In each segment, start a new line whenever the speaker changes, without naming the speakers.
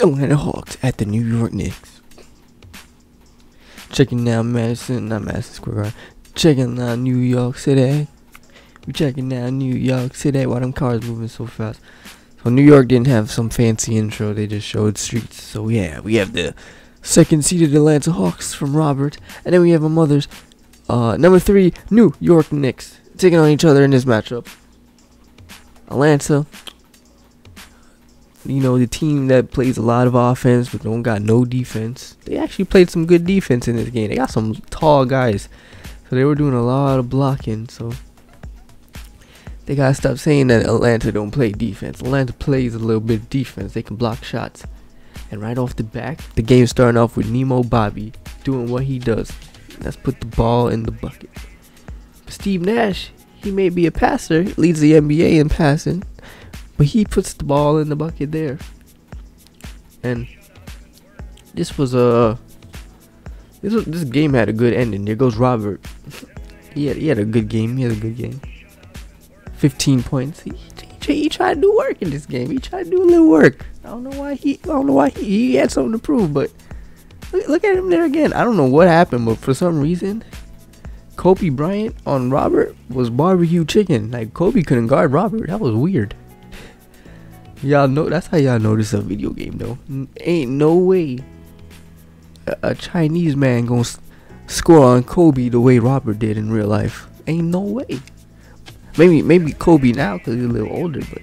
Atlanta Hawks at the New York Knicks. Checking out not Madison Square Garden. Checking out New York City. We checking out New York City. Why them cars moving so fast? So New York didn't have some fancy intro. They just showed streets. So yeah, we have the second seeded Atlanta Hawks from Robert, and then we have a mother's number 3 New York Knicks taking on each other in this matchup. Atlanta, you know, the team that plays a lot of offense but don't got no defense. They actually played some good defense in this game. They got some tall guys, so they were doing a lot of blocking. So they gotta stop saying that Atlanta don't play defense. Atlanta plays a little bit of defense. They can block shots. And right off the back, the game starting off with Nemo Bobby doing what he does. Let's put the ball in the bucket. Steve Nash, he may be a passer, leads the NBA in passing, but he puts the ball in the bucket there. And this was this game had a good ending. There goes Robert. He had a good game. 15 points. He tried to do work in this game. He tried to do a little work. I don't know why he had something to prove, but look at him there again. I don't know what happened, but for some reason, Kobe Bryant on Robert was barbecue chicken. Like, Kobe couldn't guard Robert. That was weird. Y'all know, that's how y'all know this is a video game, though. Ain't no way a Chinese man gonna score on Kobe the way Robert did in real life. Ain't no way. Maybe Kobe now because he's a little older, but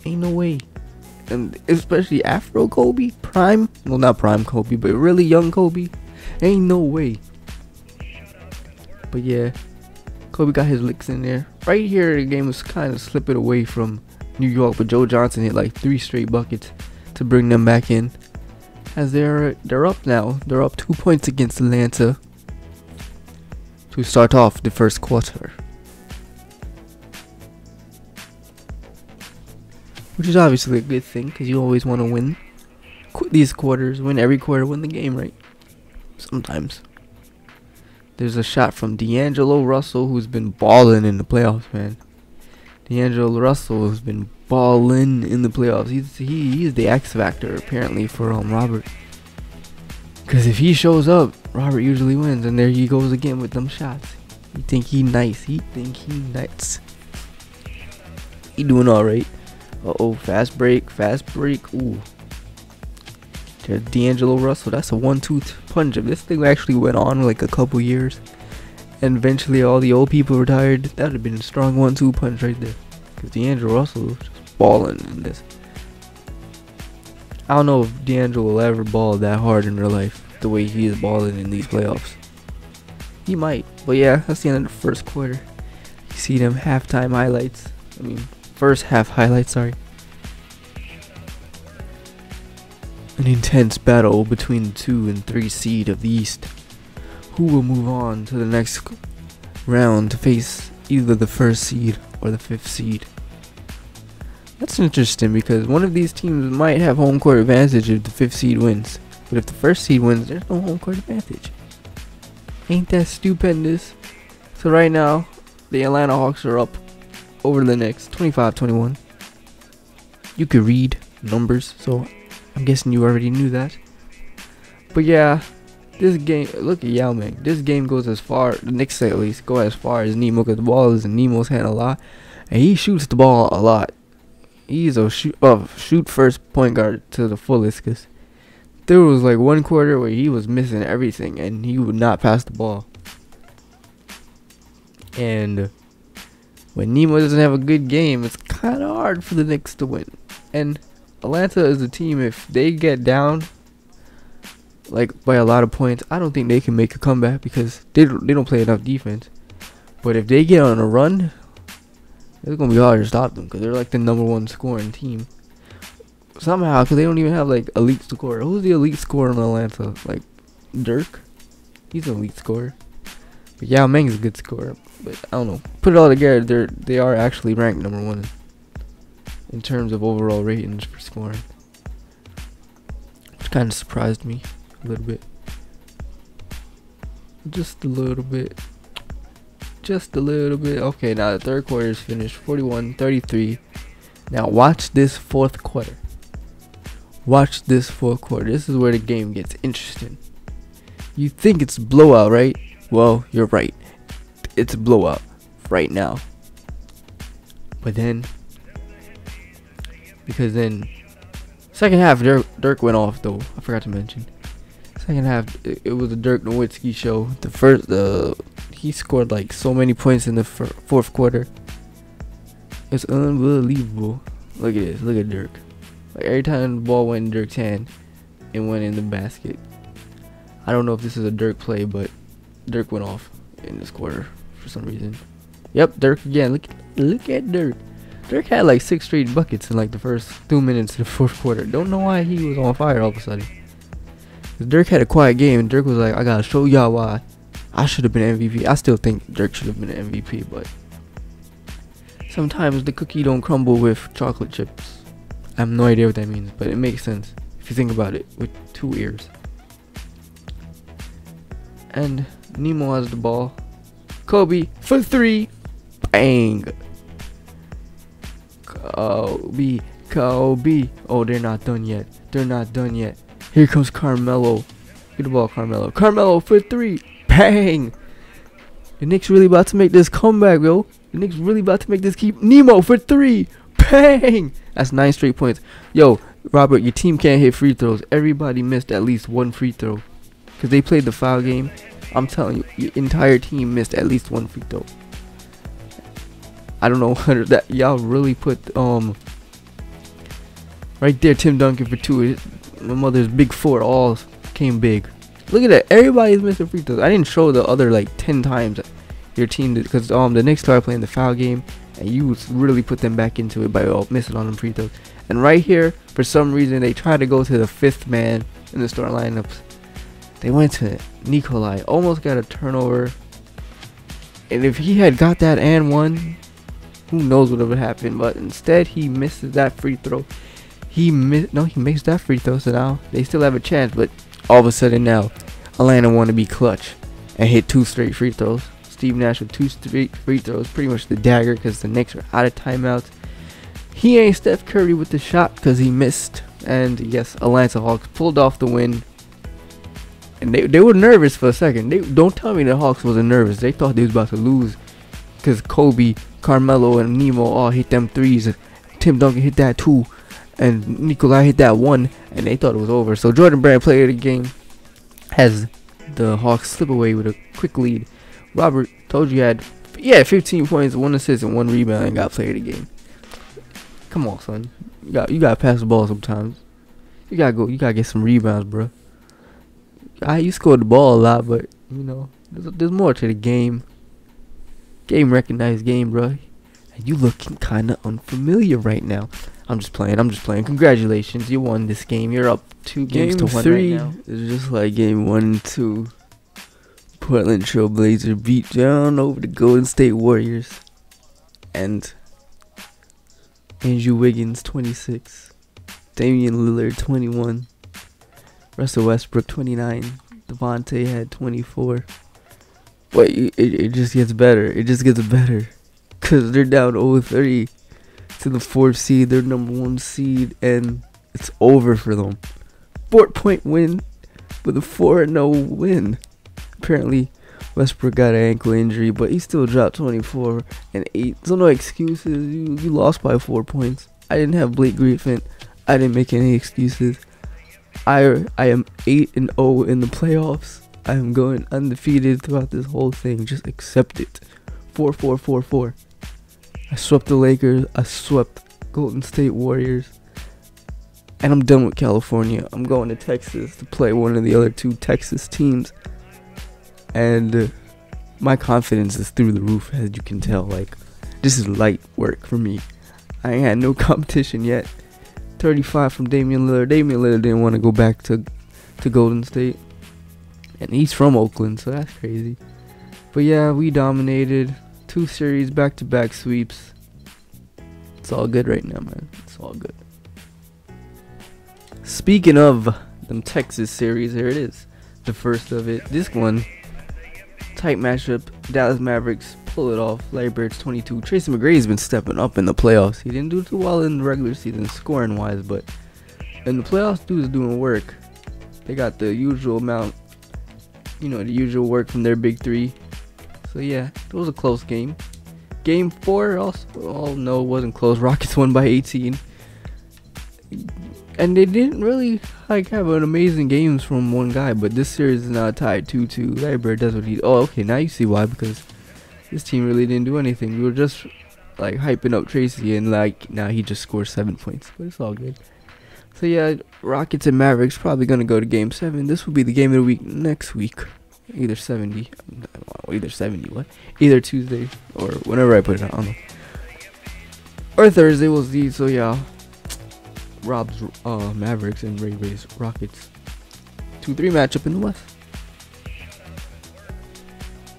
ain't no way. And especially Afro Kobe, prime, well, not prime Kobe, but really young Kobe, ain't no way. But yeah, Kobe got his licks in there. Right here, the game was kind of slipping away from New York, but Joe Johnson hit like 3 straight buckets to bring them back in. As they're up now. They're up 2 points against Atlanta to start off the first quarter, which is obviously a good thing because you always want to win these quarters, win every quarter, win the game, right? Sometimes. There's a shot from D'Angelo Russell, who's been balling in the playoffs, man. D'Angelo Russell has been balling in the playoffs. He's the X factor apparently for Robert. Because if he shows up, Robert usually wins, and there he goes again with them shots. He think he nice. He nuts. He doing all right. Fast break. Ooh. There's D'Angelo Russell. That's a 1-2 punch. If this thing actually went on like a couple years, and eventually all the old people retired, that would have been a strong 1-2 punch right there. Because D'Angelo Russell was just balling in this. I don't know if D'Angelo will ever ball that hard in real life, the way he is balling in these playoffs. He might. But yeah, that's the end of the first quarter. You see them halftime highlights. First half highlights, sorry. An intense battle between the 2 and 3 seed of the East, who will move on to the next round to face either the 1st seed or the 5th seed. That's interesting because one of these teams might have home court advantage if the 5th seed wins, but if the 1st seed wins, there's no home court advantage. Ain't that stupendous? So right now, the Atlanta Hawks are up over the Knicks, 25-21. You could read numbers, so I'm guessing you already knew that. But yeah, this game, look at Yao Ming. This game goes as far, the Knicks at least, go as far as Nemo, because the ball is in Nemo's hand a lot. And he shoots the ball a lot. He's a shoot first point guard to the fullest, because there was like one quarter where he was missing everything and he would not pass the ball. And when Nemo doesn't have a good game, it's kind of hard for the Knicks to win. And Atlanta is a team, if they get down like by a lot of points, I don't think they can make a comeback because they don't play enough defense. But if they get on a run, it's gonna be hard to stop them because they're like the #1 scoring team somehow, because they don't even have like elite scorer. Who's the elite scorer in Atlanta? Like Dirk? He's an elite scorer. But Yao Ming's a good scorer. But I don't know. Put it all together, they are actually ranked #1 in terms of overall ratings for scoring, which kind of surprised me a little bit. Just a little bit. Okay, now the third quarter is finished, 41-33. Now watch this fourth quarter. Watch this fourth quarter. This is where the game gets interesting. You think it's blowout, right? Well, you're right. It's a blowout right now. But then, because then, second half, Dirk went off though. I forgot to mention. Second half, it was a Dirk Nowitzki show. He scored like so many points in the fourth quarter. It's unbelievable. Look at this. Look at Dirk. Like every time the ball went in Dirk's hand, it went in the basket. I don't know if this is a Dirk play, but Dirk went off in this quarter for some reason. Yep, Dirk again. Look at Dirk. Dirk had like 6 straight buckets in like the first 2 minutes of the fourth quarter. Don't know why he was on fire all of a sudden. Dirk had a quiet game, and Dirk was like, I gotta show y'all why I should have been MVP. I still think Dirk should have been an MVP, but sometimes the cookie don't crumble with chocolate chips. I have no idea what that means, but it makes sense if you think about it with 2 ears. And Nemo has the ball. Kobe for 3. Bang. Kobe. Oh, they're not done yet. They're not done yet. Here comes Carmelo. Get the ball, Carmelo. Carmelo for 3. Bang. The Knicks really about to make this comeback, yo. The Knicks really about to make this keep. Nemo for 3. Bang. That's 9 straight points. Yo, Robert, your team can't hit free throws. Everybody missed at least 1 free throw. Because they played the foul game. I'm telling you, your entire team missed at least 1 free throw. I don't know whether that y'all really put right there, Tim Duncan for 2. My mother's big 4 all came big. Look at that, everybody's missing free throws. I didn't show the other like 10 times your team did, because the Knicks started playing the foul game, and you really put them back into it by missing on them free throws. And right here, for some reason, they tried to go to the 5th man in the starting lineups. They went to Nikolai, almost got a turnover. And if he had got that and won, who knows what would have happened. But instead, he misses that free throw. He makes that free throw, so now they still have a chance. But all of a sudden now, Atlanta want to be clutch and hit 2 straight free throws. Steve Nash with 2 straight free throws, pretty much the dagger, because the Knicks are out of timeouts. He ain't Steph Curry with the shot because he missed. And yes, Atlanta Hawks pulled off the win. And they were nervous for a second. Don't tell me the Hawks wasn't nervous. They thought they was about to lose because Kobe, Carmelo, and Nemo all hit them 3s. Tim Duncan hit that 2, and Nikolai hit that 1, and they thought it was over. So Jordan Brand, player of the game, has the Hawks slip away with a quick lead. Robert, told you he had 15 points, 1 assist, and 1 rebound, and got player of the game. Come on, son. You gotta pass the ball sometimes. You gotta get some rebounds, bro. You scored the ball a lot, but you know there's more to the game. Game recognized game, bro. And you looking kind of unfamiliar right now. I'm just playing. Congratulations, you won this game. You're up 2 games to 1 right now.
It's just like game 1 and 2. Portland Trail Blazer beat down over the Golden State Warriors.
And Andrew Wiggins 26, Damian Lillard 21. Russell Westbrook 29. Devontae had 24. But it just gets better. It just gets better. Because they're down 0-3 to the 4th seed. They're number 1 seed. And it's over for them. 4-point win with a 4-0 win. Apparently, Westbrook got an ankle injury. But he still dropped 24 and 8. So no excuses. You lost by 4 points. I didn't have Blake Griffin. I didn't make any excuses. I am 8-0 in the playoffs. I am going undefeated throughout this whole thing. Just accept it. 4-4-4-4. I swept the Lakers. I swept Golden State Warriors. And I'm done with California. I'm going to Texas to play one of the other 2 Texas teams. And my confidence is through the roof, as you can tell. Like, this is light work for me. I ain't had no competition yet. 35 from Damian Lillard. Damian Lillard didn't want to go back to Golden State. And he's from Oakland, so that's crazy. But yeah, we dominated. 2 series, back-to-back sweeps. It's all good right now, man. It's all good. Speaking of them Texas series, here it is. The first of it. This one, tight matchup. Dallas Mavericks pull it off. Larry Bird's 22. Tracy McGrady's been stepping up in the playoffs. He didn't do too well in the regular season scoring wise, but And the playoffs dudes doing work. They got the usual amount, the usual work from their big three. So yeah, it was a close game. Game 4 also, oh no, it wasn't close. Rockets won by 18. And they didn't really have an amazing games from one guy, but this series is now tied 2-2. Larry Bird does what he. Oh, okay, now you see why, because this team really didn't do anything. We were just hyping up Tracy, and now he just scored 7 points, but it's all good. So yeah, Rockets and Mavericks probably gonna go to Game 7. This will be the game of the week next week, either Tuesday or whenever I put it out, I don't know, or Thursday, we'll see. So yeah, Rob's Mavericks and Ray's Rockets 2-3 matchup in the West.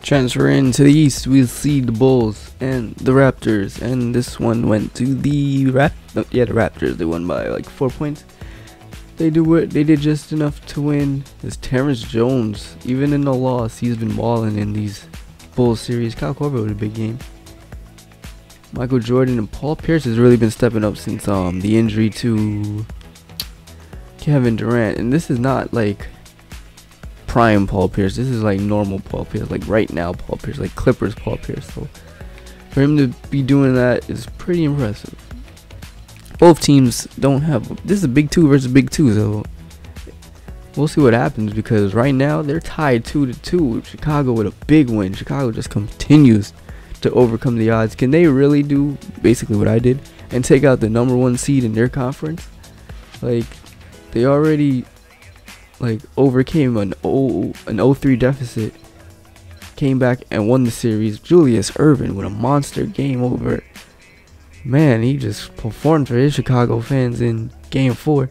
Transfer into the East, we'll see the Bulls and the Raptors, and this one went to the Raptors. They won by 4 points. They did just enough to win. This Terrence Jones, even in the loss, he's been balling in these Bulls series. Kyle Korver with a big game. Michael Jordan and Paul Pierce has really been stepping up since the injury to Kevin Durant, and this is not prime Paul Pierce. This is normal Paul Pierce, right now Paul Pierce, Clippers Paul Pierce. So for him to be doing that is pretty impressive. Both teams don't have. This is a big 2 versus big 2, so we'll see what happens, because right now they're tied 2-2 with Chicago with a big win. Chicago just continues to overcome the odds. Can they really do basically what I did and take out the #1 seed in their conference? They already overcame an 0-3 deficit, came back and won the series. Julius Erving with a monster game over. Man, he just performed for his Chicago fans in Game 4.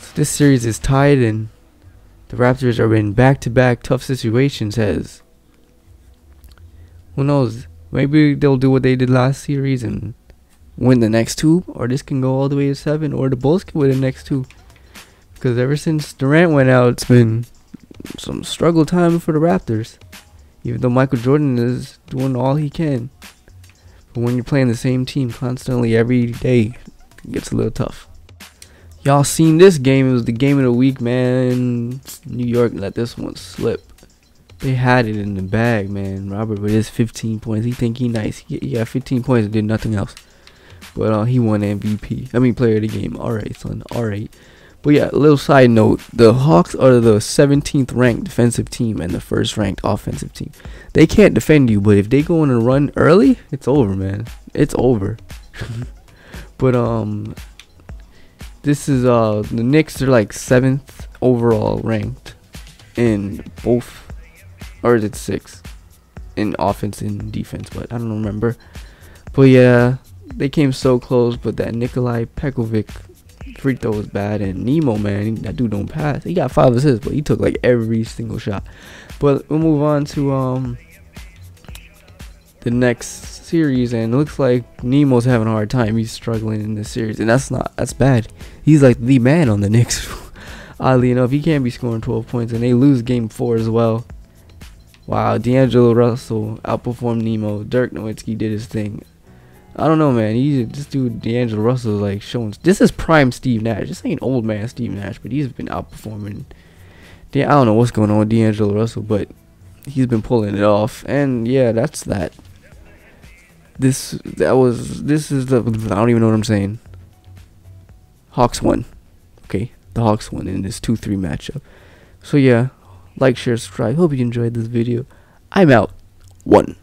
So this series is tied, and the Raptors are in back-to-back tough situations. As who knows? Maybe they'll do what they did last series and win the next 2, or this can go all the way to 7, or the Bulls can win the next 2. Because ever since Durant went out, it's been some struggle time for the Raptors. Even though Michael Jordan is doing all he can. But when you're playing the same team constantly every day, it gets a little tough. Y'all seen this game. It was the game of the week, man. New York let this one slip. They had it in the bag, man. Robert with his 15 points. He think he nice. He got 15 points and did nothing else. But he won MVP. Player of the game. Alright, son. Alright. But yeah, a little side note. The Hawks are the 17th ranked defensive team and the 1st ranked offensive team. They can't defend you, but if they go on a run early, it's over, man. It's over. But this is the Knicks are 7th overall ranked in both, or is it 6th in offense and defense, but I don't remember. But yeah, they came so close, but that Nikolai Pekovic free throw was bad, and Nemo, man, that dude don't pass. He got 5 assists, but he took every single shot. But we'll move on to the next series, and it looks like Nemo's having a hard time. He's struggling in this series, and that's bad. He's the man on the Knicks. Oddly enough, he can't be scoring 12 points, and they lose Game 4 as well. Wow, D'Angelo Russell outperformed Nemo. Dirk Nowitzki did his thing. I don't know, man. This dude D'Angelo Russell showing. This is prime Steve Nash. This ain't old man Steve Nash, but he's been outperforming. I don't know what's going on with D'Angelo Russell, but he's been pulling it off. And yeah, that's that. This is the. I don't even know what I'm saying. Hawks won. Okay, the Hawks won in this 2-3 matchup. So yeah, like, share, subscribe. Hope you enjoyed this video. I'm out. 1.